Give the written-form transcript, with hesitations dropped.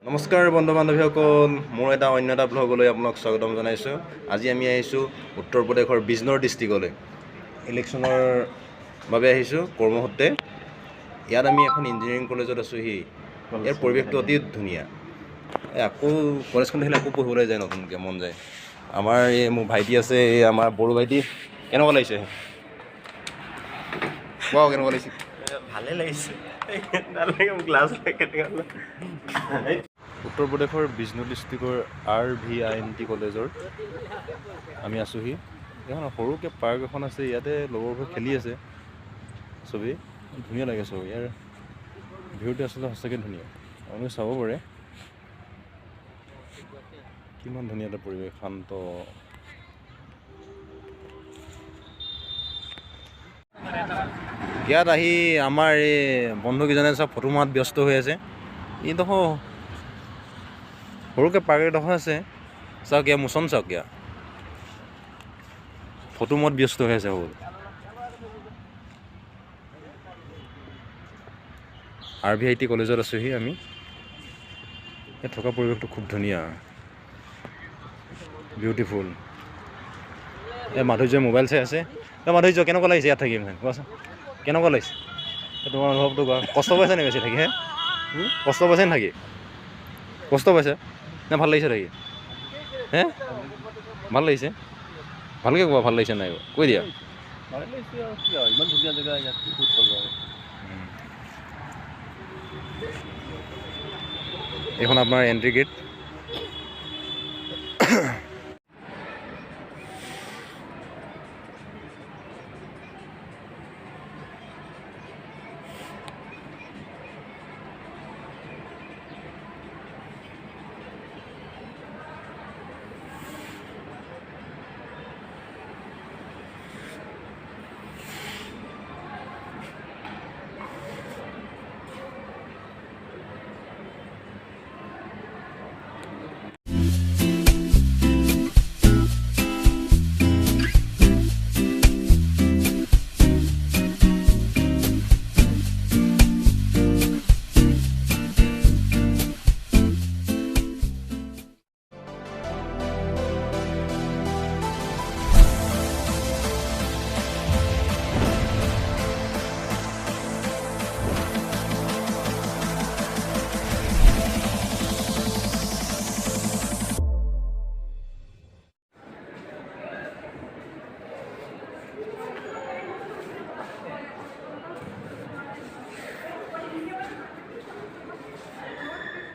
নমস্কাৰ বন্ধু বান্ধৱীসকল, মোৰ অন্য এটা ব্লগলৈ আপোনাক স্বাগতম জনাইছোঁ। আজি আমি আহিছোঁ উত্তৰ প্ৰদেশৰ বিজনৰ ডিষ্ট্ৰিক্টলৈ। ইলেকশ্যনৰ বাবে আহিছোঁ কৰ্মসূত্ৰে। ইয়াত আমি এখন ইঞ্জিনিয়াৰিং কলেজত আছোঁহি। ইয়াৰ পৰিৱেশটো অতি ধুনীয়া। আকৌ কলেজখন দেখিলে আকৌ পঢ়িবলৈ যায়, নতুনকৈ মন যায়। আমাৰ মোৰ ভাইটি আছে, আমাৰ বড়ো ভাইটি। কেনেকুৱা লাগিছে? কোৱা, কেনেকুৱা লাগিছে? ভালেই লাগিছে। উত্তৰ প্ৰদেশৰ বিজনোৰ ডিষ্ট্ৰিক্টৰ RVINT কলেজৰ আমি আছোঁহি। এখন সৰুকৈ পাৰ্ক এখন আছে, ইয়াতে লগৰবোৰ খেলি আছে চবেই। ধুনীয়া লাগে চব। ইয়াৰ ভিউটো আচলতে সঁচাকৈ ধুনীয়া, আপুনি চাব পাৰে। কিমান ধুনীয়া এটা পৰিৱেশ, শান্ত। ইয়াত আহি আমাৰ এই বন্ধুকেইজনে চব ফটো মৰাত ব্যস্ত হৈ আছে। এইডোখৰ সৰুকৈ পাৰ্ক এডোখৰ আছে, চাওক ইয়াৰ মোচন চাওক, ইয়াৰ ফটো মত ব্যস্ত হৈ আছে সকলো। RVIT কলেজত আছোঁহি আমি। ইয়াত থকা পৰিৱেশটো খুব ধুনীয়া, বিউটিফুল। এই মাধুৰ্য মোবাইল চাই আছে। মাধুৰ্য, কেনেকুৱা লাগিছে ইয়াত থাকি? কোৱাচোন কেনেকুৱা লাগিছে তোমাৰ অনুভৱটো? কোৱা। কষ্ট পাইছে নে বেছি থাকি? কষ্ট পাইছে নে থাকি? কষ্ট পাইছে নে ভাল লাগিছে থাকি? ভাল লাগিছে? ভালকৈ কোৱা, ভাল লাগিছে নাই কৈ দিয়া। ইমান ধুনীয়া জেগা, ইয়াত ক'ত পাব আৰু। এইখন আপোনাৰ এণ্ট্ৰি গেট।